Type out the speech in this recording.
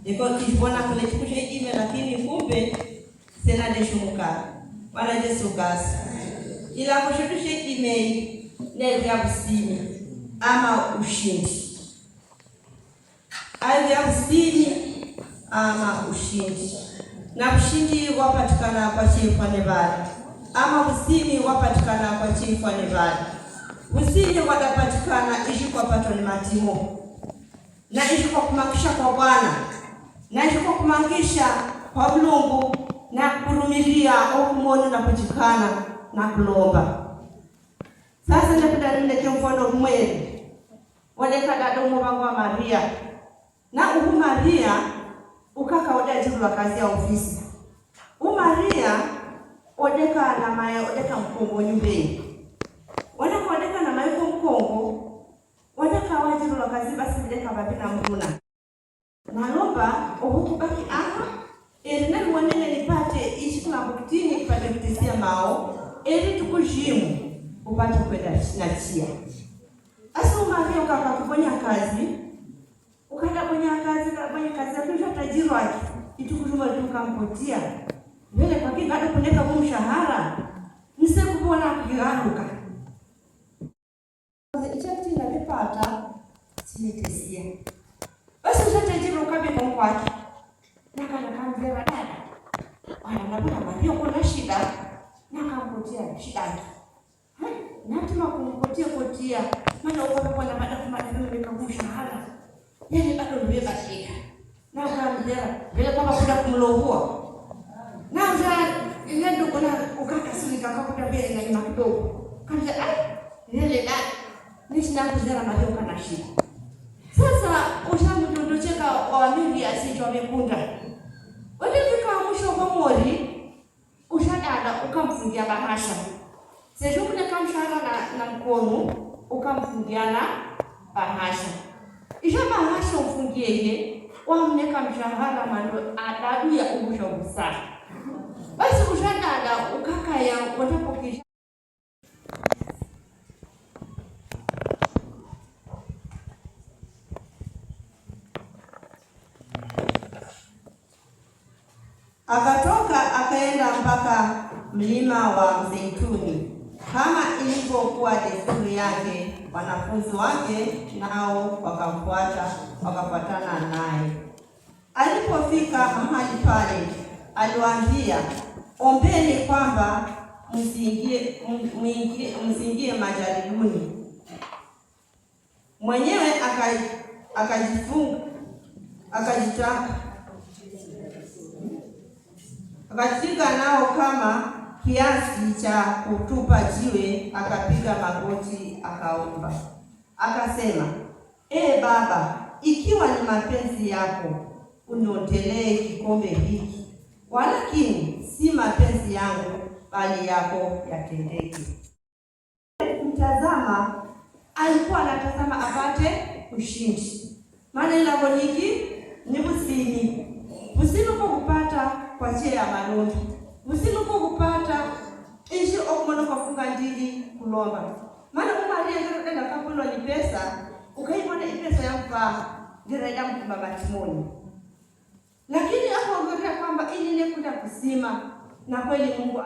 iko kijibona kule chikushe ime lakini kumbe sena deshumuka wala Yesu gasa ila kushutushe ime nezi ya busimi ama ushindi ayo ya busimi ama ushindi na ushindi wapatikana kwa chifu anebali ama busimi wapatikana kwa chifu anebali busimi wadapatikana ishi kwa pato ni matimo na ishi kwa kumakisha kwa Bwana na ishi kwa kumakisha kwa Mulungu na kurumilia okumoni na kuchikana na kulomba. Sasa ndapenda nileke mfano mweli wadeka dada umubangu wa Maria na uhu Maria ukaka oda jiru wa kazi ya ofisi Maria odeka na maya odeka mkongo nyumbeni wadeka odeka na maya mkongo wadeka wajiru wa kazi basi bideka babina mbuna nalomba uhuku baki aha nani wanene nipate ishi kuna bukitini nipate kutisia mao tukujimu upate kwenda na chia asa Maria ukaka kubonya kazi ukanda bonya kazi akusha tajiri wake itukujuma tukampotia vile kwa kile bado kuneka mshahara msekubona kugaruka ichakti na vipata sinitesia basi utajiri ukabenda kwake nakana kamzera dada wanabona Maria kuna shida nakampotia shida natuma kumpotia maana uko kwa na baada kama ndio mshahara yani bado ndio shida na ukamzera vile kama kuda kumlohua na ile ndio kuna ukakasirika akakuta vile na ina kidogo kanja ile dada nisina kuzera Maria kana shida sasa ushamdondocheka wa mimi asije wamekunda walifika mwisho kwa mori ushadada ukamfungia bahasha sio kuna kamshara na mkono ukamfungiana bahasha isha bahasha ufungieye wamneka mshahara mando adabu ya ubusha ubusa basi ushadada ukakaya watapokisha akatoka akaenda mpaka mlima wa Mzeituni kama ilivyokuwa desturi yake. Wanafunzi wake nao wakafuatana naye. Alipofika mahali pale, aliwaambia, ombeni kwamba msiingie majaribuni. Mwenyewe akajitika nao kama kiasi cha kutupa jiwe, akapiga magoti akaomba. Akasema, Baba, ikiwa ni mapenzi yako, uniondolee kikombe hiki. Walakini si mapenzi yangu bali yako yatendeke. Mtazama, alikuwa anatazama apate ushindi. Maana ila boniki ni busini. Busini kwa kupata kwa njia ya malongi. Busini kwa kupata ishi okumona kwa funga ndili kulomba. Maana Maria ndio kakulo ni pesa, ukaibona pesa ya mfa ndio mkumba matimoni. Lakini hapo ongea kwamba ili ni kuda kusima na kweli Mungu